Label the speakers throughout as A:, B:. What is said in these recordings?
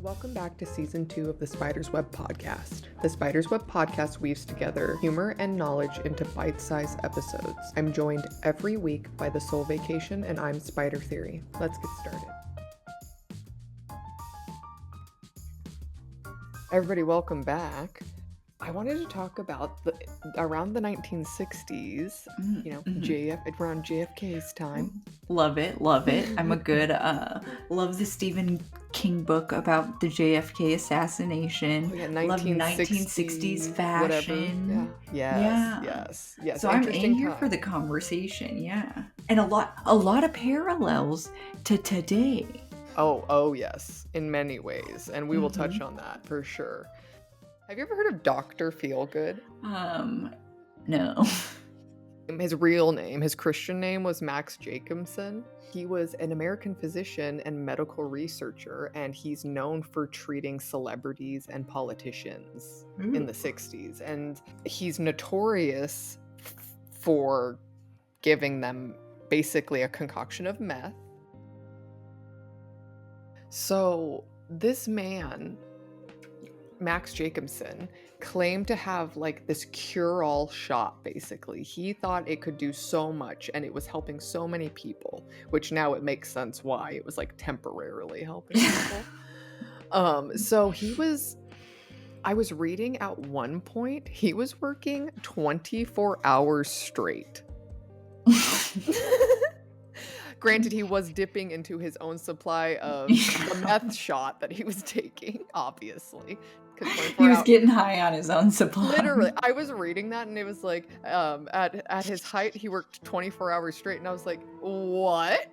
A: Welcome back to Season 2 of the Spider's Web Podcast. The Spider's Web Podcast weaves together humor and knowledge into bite-sized episodes. I'm joined every week by the Soul Vacation, and I'm Spider Theory. Let's get started. Everybody, welcome back. I wanted to talk about around the 1960s, around JFK's time.
B: Love it. I'm a good, love the Stephen King book about the JFK assassination.
A: Oh, yeah,
B: love 1960s fashion.
A: Yes.
B: So I'm in here for the conversation, and a lot of parallels to today.
A: Oh yes, in many ways, and we will touch on that for sure. Have you ever heard of Dr. FeelGood?
B: No.
A: His real name, his Christian name was Max Jacobson. He was an American physician and medical researcher, and he's known for treating celebrities and politicians in the 60s. And he's notorious for giving them basically a concoction of meth. So this man, Max Jacobson, claimed to have like this cure-all shot. Basically, he thought it could do so much and it was helping so many people, which now it makes sense why it was like temporarily helping people. I was reading at one point he was working 24 hours straight. Granted, he was dipping into his own supply of the meth shot that he was taking, obviously.
B: He was getting high on his own supply.
A: Literally, I was reading that and it was like, at his height, he worked 24 hours straight. And I was like, what?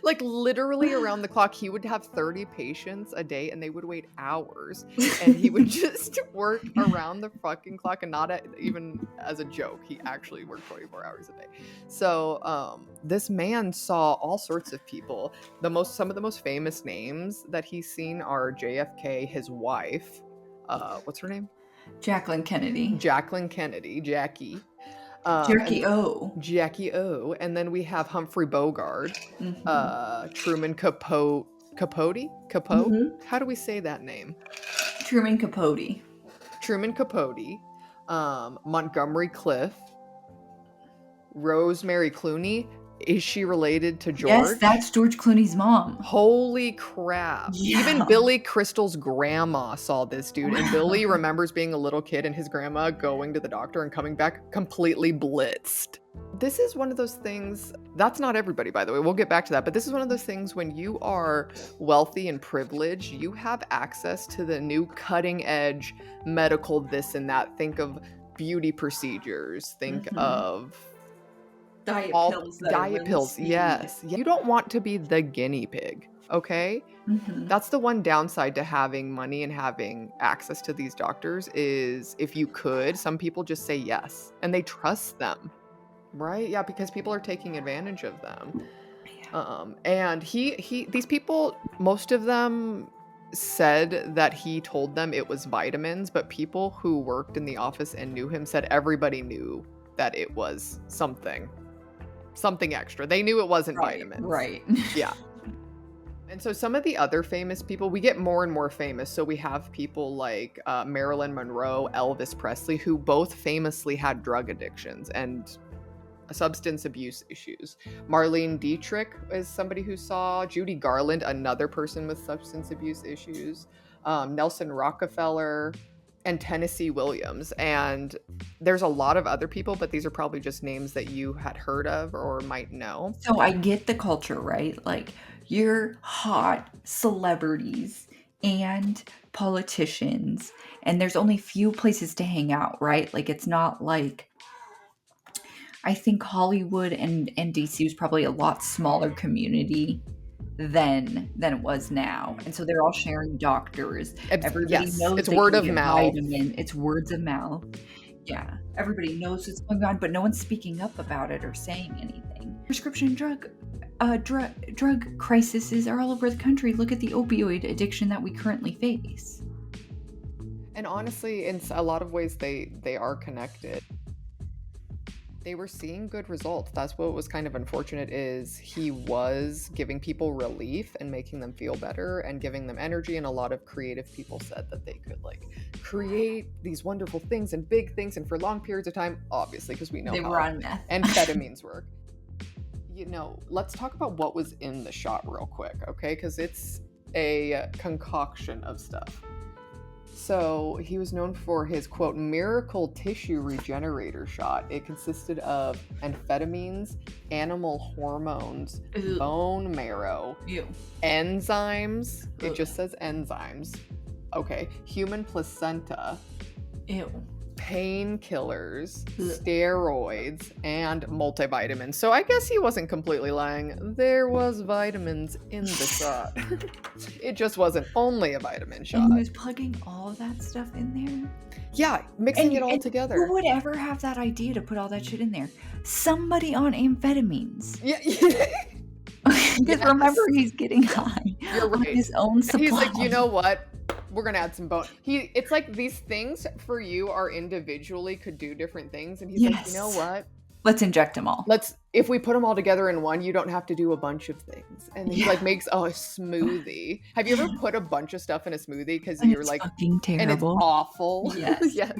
A: Like literally around the clock, he would have 30 patients a day and they would wait hours. And he would just work around the fucking clock, and not even as a joke. He actually worked 24 hours a day. So this man saw all sorts of people. Some of the most famous names that he's seen are JFK, his wife. What's her name?
B: Jacqueline Kennedy.
A: Jackie O. And then we have Humphrey Bogart, Truman Capote. How do we say that name?
B: Truman Capote.
A: Montgomery Clift, Rosemary Clooney. Is she related to George?
B: Yes, that's George Clooney's mom.
A: Holy crap. Yeah. Even Billy Crystal's grandma saw this dude. Wow. And Billy remembers being a little kid and his grandma going to the doctor and coming back completely blitzed. This is one of those things, that's not everybody, by the way. We'll get back to that. But this is one of those things when you are wealthy and privileged, you have access to the new cutting edge medical this and that. Think of beauty procedures. Think of
B: diet
A: pills. Yes. You don't want to be the guinea pig, okay? That's the one downside to having money and having access to these doctors is if you could, some people just say yes and they trust them, right? Yeah, because people are taking advantage of them. And these people, most of them said that he told them it was vitamins, but people who worked in the office and knew him said everybody knew that it was something extra. They knew it wasn't vitamins.
B: Right.
A: Yeah. And so some of the other famous people, we get more and more famous. So we have people like Marilyn Monroe, Elvis Presley, who both famously had drug addictions and substance abuse issues. Marlene Dietrich is somebody who saw. Judy Garland, another person with substance abuse issues. Nelson Rockefeller, and Tennessee Williams. And there's a lot of other people, but these are probably just names that you had heard of or might know.
B: So I get the culture, right? Like, you're hot celebrities and politicians, and there's only few places to hang out, right? Like, it's not like, I think Hollywood and DC was probably a lot smaller community than it was now, and so they're all sharing doctors. Everybody knows
A: it's word of mouth.
B: It's words of mouth. Yeah, everybody knows what's going on, but no one's speaking up about it or saying anything. Prescription drug crises are all over the country. Look at the opioid addiction that we currently face.
A: And honestly, in a lot of ways, they are connected. They were seeing good results. That's what was kind of unfortunate, is he was giving people relief and making them feel better and giving them energy. And a lot of creative people said that they could like create these wonderful things and big things and for long periods of time, obviously, because we know
B: They
A: how
B: were on meth.
A: amphetamines work. Let's talk about what was in the shot real quick, okay? Because it's a concoction of stuff. So he was known for his, quote, miracle tissue regenerator shot. It consisted of amphetamines, animal hormones,
B: Ew.
A: bone marrow,
B: Ew.
A: enzymes.
B: Ew.
A: It just says enzymes. Okay. Human placenta,
B: Ew.
A: painkillers,
B: Ugh.
A: steroids, and multivitamins. So I guess he wasn't completely lying. There was vitamins in the shot. It just wasn't only a vitamin shot.
B: And he was plugging all of that stuff in there?
A: Yeah, mixing it all together.
B: Who would ever have that idea to put all that shit in there? Somebody on amphetamines.
A: Yeah.
B: Because remember, he's getting high
A: You're
B: on
A: right.
B: his own supply.
A: He's like, you know what? We're gonna add some bone. It's like these things for you are individually could do different things, and he's like, you know what?
B: Let's inject them all.
A: If we put them all together in one, you don't have to do a bunch of things. And he like makes a smoothie. Have you ever put a bunch of stuff in a smoothie because you're
B: it's
A: like
B: fucking terrible
A: and it's awful?
B: Yes.
A: Yes.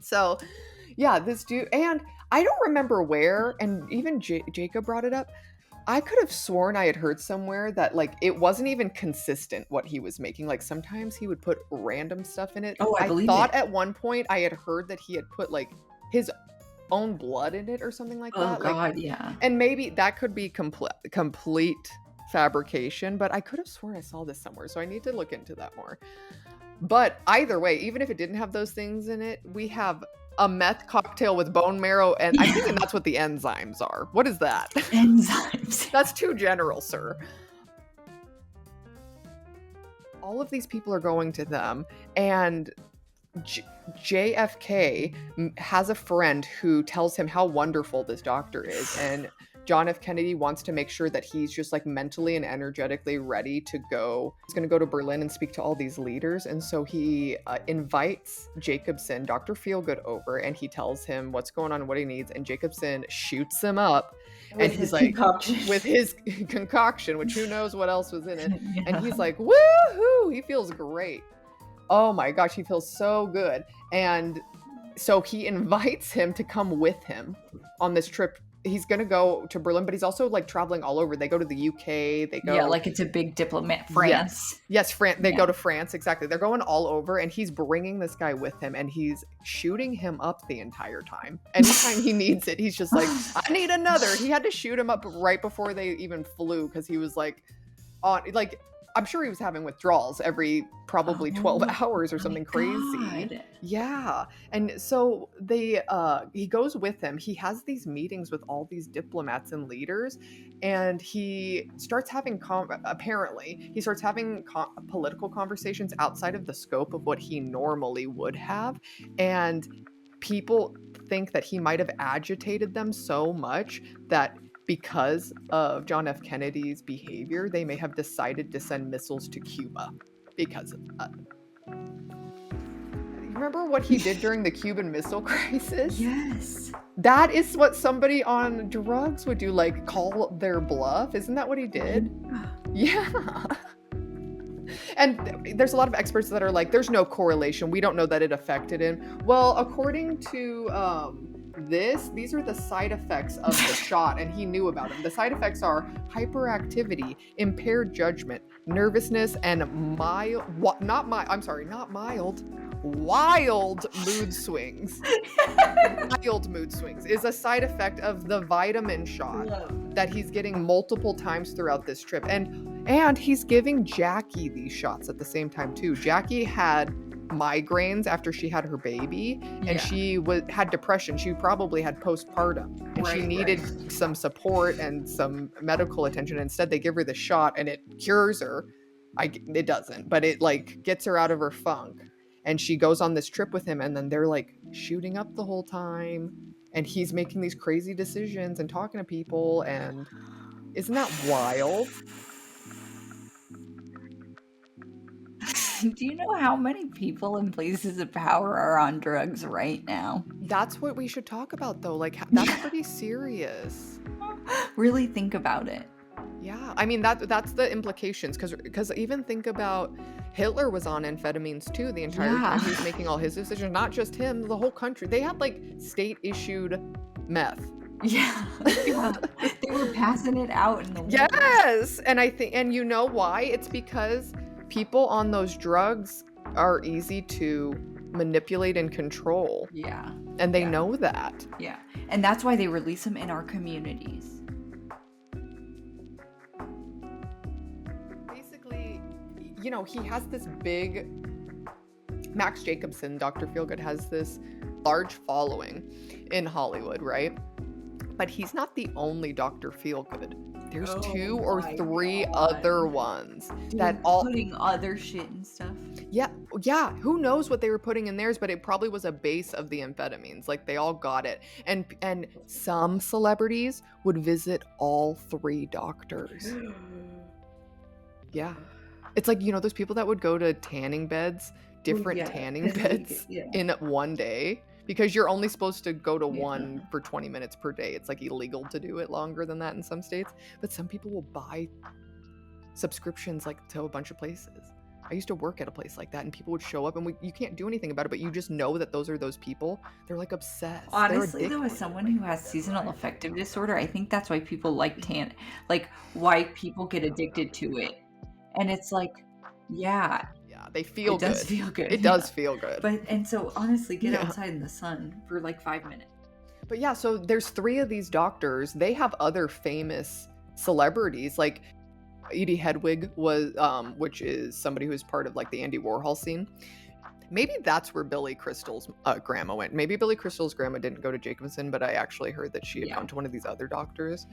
A: So, yeah, this dude, and I don't remember where, and even Jacob brought it up. I could have sworn I had heard somewhere that like it wasn't even consistent what he was making. Like sometimes he would put random stuff in it.
B: Oh, I believe
A: thought
B: it.
A: at one point I had heard that he had put like his own blood in it or something like that.
B: Oh God,
A: like,
B: yeah.
A: And maybe that could be complete fabrication, but I could have sworn I saw this somewhere, so I need to look into that more. But either way, even if it didn't have those things in it, we have a meth cocktail with bone marrow, and I'm thinking that's what the enzymes are. What is that?
B: Enzymes.
A: That's too general, sir. All of these people are going to them, and JFK has a friend who tells him how wonderful this doctor is, and John F. Kennedy wants to make sure that he's just like mentally and energetically ready to go. He's going to go to Berlin and speak to all these leaders. And so he invites Jacobson, Dr. FeelGood, over, and he tells him what's going on, what he needs. And Jacobson shoots him up.
B: With
A: and he's like, with his concoction, which who knows what else was in it.
B: Yeah.
A: And he's like, woohoo, he feels great. Oh my gosh, he feels so good. And so he invites him to come with him on this trip. He's going to go to Berlin, but he's also like traveling all over. They go to the UK. They go.
B: Yeah, like it's a big diplomat. France.
A: Yes, France. They go to France. Exactly. They're going all over, and he's bringing this guy with him, and he's shooting him up the entire time. Anytime he needs it, he's just like, I need another. He had to shoot him up right before they even flew because he was like, I'm sure he was having withdrawals every probably 12 hours or something crazy.
B: God.
A: Yeah. And so he goes with him. He has these meetings with all these diplomats and leaders, and he starts having political conversations outside of the scope of what he normally would have. And people think that he might have agitated them so much that because of John F. Kennedy's behavior, they may have decided to send missiles to Cuba because of that. You remember what he did during the Cuban Missile Crisis?
B: Yes.
A: That is what somebody on drugs would do, like call their bluff. Isn't that what he did? Yeah. And there's a lot of experts that are like, there's no correlation. We don't know that it affected him. Well, according to these are the side effects of the shot, and he knew about them. The side effects are hyperactivity, impaired judgment, nervousness, and wild mood swings. Wild mood swings is a side effect of the vitamin shot that he's getting multiple times throughout this trip. And he's giving Jackie these shots at the same time too. Jackie had migraines after she had her baby, and she had depression. She probably had postpartum, and she needed some support and some medical attention. Instead, they give her the shot, and it cures her. It doesn't, but it like gets her out of her funk. And she goes on this trip with him, and then they're like shooting up the whole time, and he's making these crazy decisions and talking to people. And isn't that wild?
B: Do you know how many people in places of power are on drugs right now?
A: That's what we should talk about, though. Like, that's pretty serious.
B: Really think about it.
A: Yeah, I mean that's the implications, because even think about Hitler was on amphetamines too the entire time he was
B: Yeah.
A: making all his decisions. Not just him, the whole country. They had like state issued meth.
B: Yeah. Yeah. They were passing it out in the woods.
A: Yes, and I think, and you know why? It's because people on those drugs are easy to manipulate and control,
B: Yeah.
A: and they
B: Yeah.
A: know that.
B: Yeah. And that's why they release them in our communities.
A: Basically, you know, he has this big Max Jacobson, Dr. Feelgood, has this large following in Hollywood, right? But he's not the only Dr. Feelgood. There's 2 or 3 other ones that all
B: putting other shit and stuff.
A: yeah, who knows what they were putting in theirs, but it probably was a base of the amphetamines. Like, they all got it. And some celebrities would visit all 3 doctors. Yeah. It's like, you know, those people that would go to tanning beds, different tanning beds in one day, because you're only supposed to go to one for 20 minutes per day. It's like illegal to do it longer than that in some states. But some people will buy subscriptions like to a bunch of places. I used to work at a place like that, and people would show up, and you can't do anything about it, but you just know that those are those people. They're like obsessed.
B: Honestly, though, as someone who has seasonal affective disorder, I think that's why people like why people get addicted to it. And it's like, yeah,
A: they feel good.
B: It does feel good.
A: It does feel good.
B: And so honestly, get outside in the sun for like 5 minutes.
A: But yeah, so there's 3 of these doctors. They have other famous celebrities, like Edie Hedwig was, which is somebody who's part of like the Andy Warhol scene. Maybe that's where Billy Crystal's grandma went. Maybe Billy Crystal's grandma didn't go to Jacobson, but I actually heard that she had gone to one of these other doctors.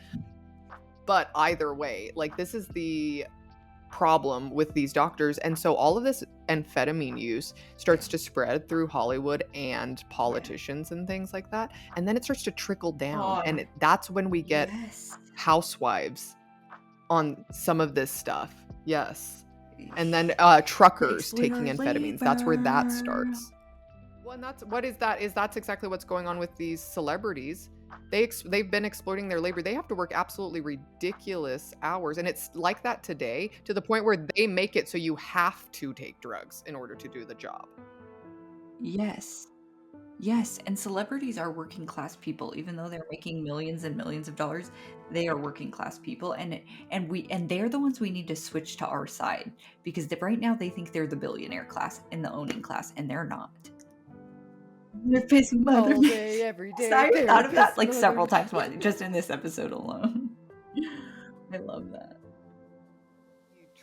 A: But either way, like, this is the problem with these doctors, and so all of this amphetamine use starts to spread through Hollywood and politicians and things like that, and then it starts to trickle down, and that's when we get housewives on some of this stuff. And then truckers taking amphetamines. That's where that starts. Well, and that's exactly what's going on with these celebrities. They've been exploiting their labor. They have to work absolutely ridiculous hours, and it's like that today, to the point where they make it so you have to take drugs in order to do the job.
B: Yes, and celebrities are working class people. Even though they're making millions and millions of dollars, they are working class people, and they're the ones we need to switch to our side, because right now they think they're the billionaire class and the owning class, and they're not. Mother.
A: All day, every day.
B: I thought of that like several times, just in this episode alone. I love that.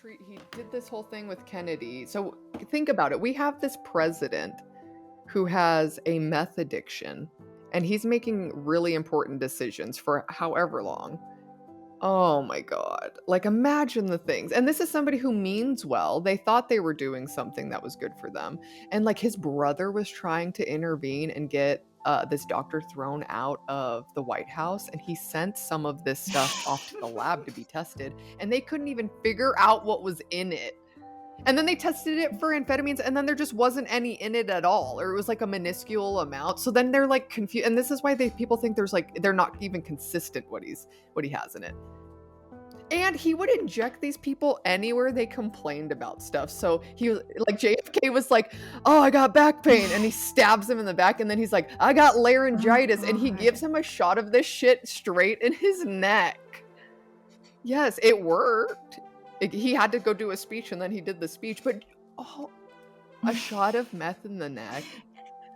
A: He did this whole thing with Kennedy. So think about it. We have this president who has a meth addiction, and he's making really important decisions for however long. Oh my God. Like, imagine the things. And this is somebody who means well. They thought they were doing something that was good for them. And like, his brother was trying to intervene and get this doctor thrown out of the White House. And he sent some of this stuff off to the lab to be tested. And they couldn't even figure out what was in it. And then they tested it for amphetamines, and then there just wasn't any in it at all, or it was like a minuscule amount. So then they're like confused, and this is why people think they're not even consistent what he has in it. And he would inject these people anywhere they complained about stuff. So he was like, JFK was like, "Oh, I got back pain," and he stabs him in the back, and then he's like, "I got laryngitis," and he gives him a shot of this shit straight in his neck. Yes, it worked. He had to go do a speech, and then he did the speech, but a shot of meth in the neck,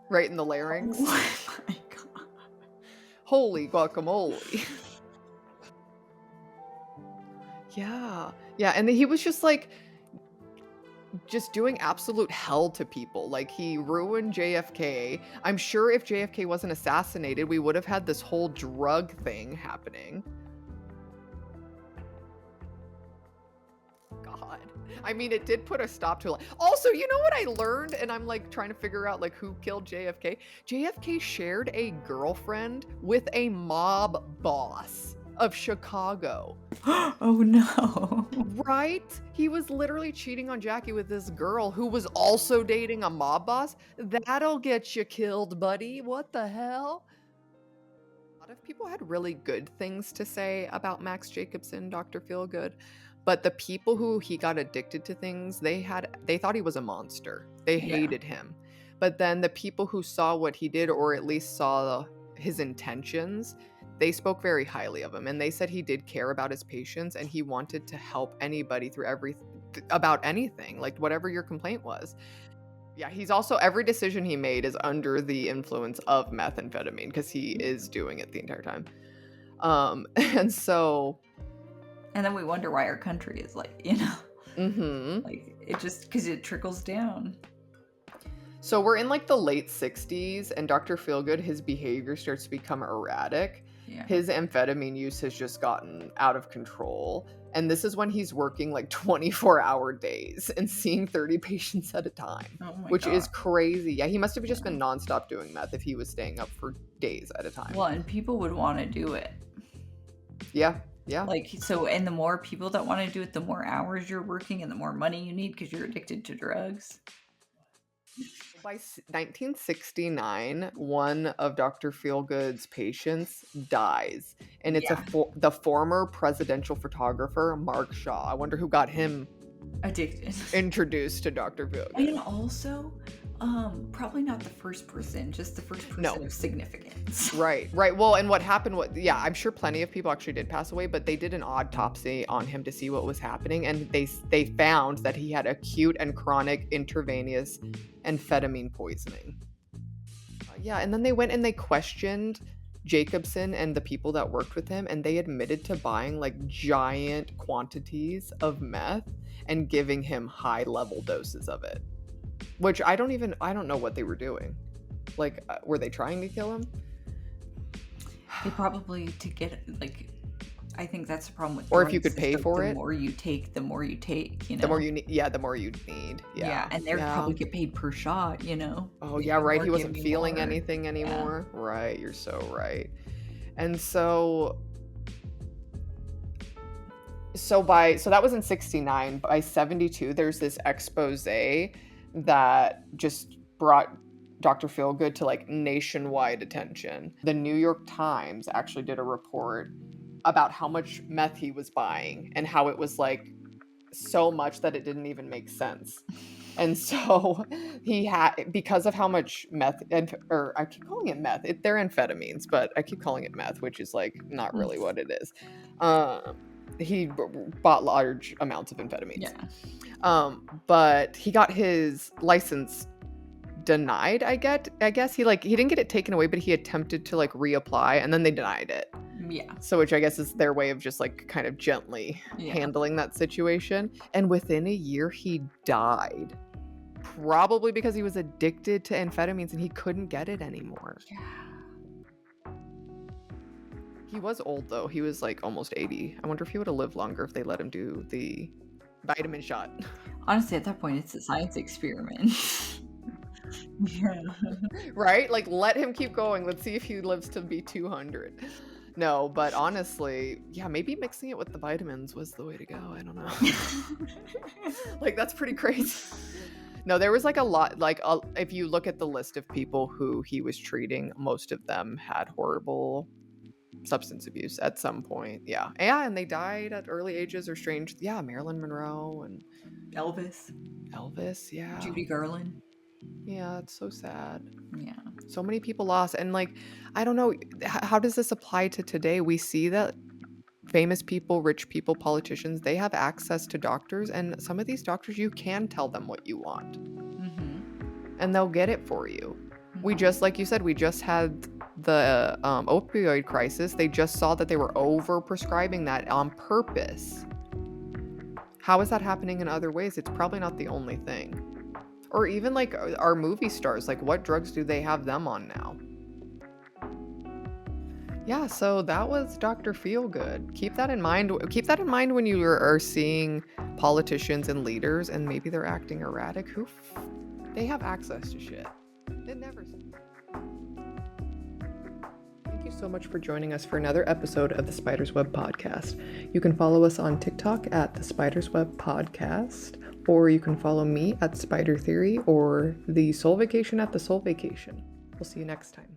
A: right in the larynx.
B: Oh my God.
A: Holy guacamole. Yeah, and he was just doing absolute hell to people. Like, he ruined JFK. I'm sure if JFK wasn't assassinated, we would have had this whole drug thing happening. God. I mean, it did put a stop to it. Also, you know what I learned? And I'm like trying to figure out like who killed JFK. JFK shared a girlfriend with a mob boss. of Chicago.
B: Oh no.
A: Right? He was literally cheating on Jackie with this girl who was also dating a mob boss. That'll get you killed, buddy. What the hell? A lot of people had really good things to say about Max Jacobson, Dr. Feelgood, but the people who he got addicted to things, they thought he was a monster. They
B: Yeah.
A: hated him. But then the people who saw what he did, or at least saw his intentions, they spoke very highly of him, and they said he did care about his patients and he wanted to help anybody through about anything, like whatever your complaint was. Yeah, he's also, every decision he made is under the influence of methamphetamine because he is doing it the entire time. And so,
B: And then we wonder why our country is like, like it just, because it trickles down.
A: So we're in like the late 60s, and Dr. Feelgood, his behavior starts to become erratic.
B: Yeah.
A: His amphetamine use has just gotten out of control. And this is when he's working like 24-hour days and seeing 30 patients at a time, which is crazy. Yeah, he must have just been nonstop doing meth if he was staying up for days at a time.
B: Well, and people would want to do it.
A: Yeah. Yeah.
B: Like, so, and the more people that want to do it, the more hours you're working and the more money you need because you're addicted to drugs.
A: By 1969, one of Dr. Feelgood's patients dies, and it's the former presidential photographer, Mark Shaw. I wonder who got him
B: addicted,
A: introduced to Dr. Feelgood.
B: And also, probably not the first person, just the first person of significance.
A: Right. Well, and what happened I'm sure plenty of people actually did pass away, but they did an autopsy on him to see what was happening, and they found that he had acute and chronic intravenous amphetamine poisoning. And then they went and they questioned Jacobson and the people that worked with him, and they admitted to buying like giant quantities of meth and giving him high level doses of it. Which I don't know what they were doing. Like, were they trying to kill him?
B: They probably, to get, like, I think that's the problem with
A: drugs. Or if you could pay for it.
B: The more you take,
A: The more you need. The more you need.
B: Yeah, and they probably get paid per shot,
A: Oh, yeah, right. He wasn't feeling anything anymore. Yeah. Right, you're so right. And so that was in 69. By 72, there's this expose that just brought Dr. Feelgood to like nationwide attention. The New York Times actually did a report about how much meth he was buying and how it was like so much that it didn't even make sense. And so he had, because of how much meth, or I keep calling it meth, they're amphetamines, but I keep calling it meth, which is like not really what it is. He bought large amounts of amphetamines. Yeah. But he got his license denied, I guess. He didn't get it taken away, but he attempted to like reapply, and then they denied it.
B: Yeah.
A: So which I guess is their way of just like kind of gently handling that situation. And within a year he died. Probably because he was addicted to amphetamines and he couldn't get it anymore. Yeah. He was old though. He was like almost 80. I wonder if he would have lived longer if they let him do the vitamin shot.
B: Honestly, at that point it's a science experiment. Yeah.
A: Right? Like, let him keep going. Let's see if he lives to be 200. No, but honestly, yeah, maybe mixing it with the vitamins was the way to go. I don't know. Like, that's pretty crazy. No, there was like a lot, like if you look at the list of people who he was treating, most of them had horrible substance abuse at some point. Yeah, and they died at early ages or strange. Yeah, Marilyn Monroe and Elvis, yeah.
B: Judy Garland.
A: Yeah, it's so sad.
B: Yeah.
A: So many people lost. And like, I don't know, how does this apply to today? We see that famous people, rich people, politicians, they have access to doctors. And some of these doctors, you can tell them what you want. Mm-hmm. And they'll get it for you. Mm-hmm. We just, like you said, we just had the opioid crisis. They just saw that they were over-prescribing that on purpose. How is that happening in other ways? It's probably not the only thing. Or even like our movie stars, like what drugs do they have them on now? Yeah, so that was Dr. Feelgood. Keep that in mind. Keep that in mind when you are seeing politicians and leaders and maybe they're acting erratic. They have access to shit. It never. Thank you so much for joining us for another episode of the Spider's Web Podcast. You can follow us on TikTok at the Spider's Web Podcast, or you can follow me at Spider Theory or the Soul Vacation at the Soul Vacation. We'll see you next time.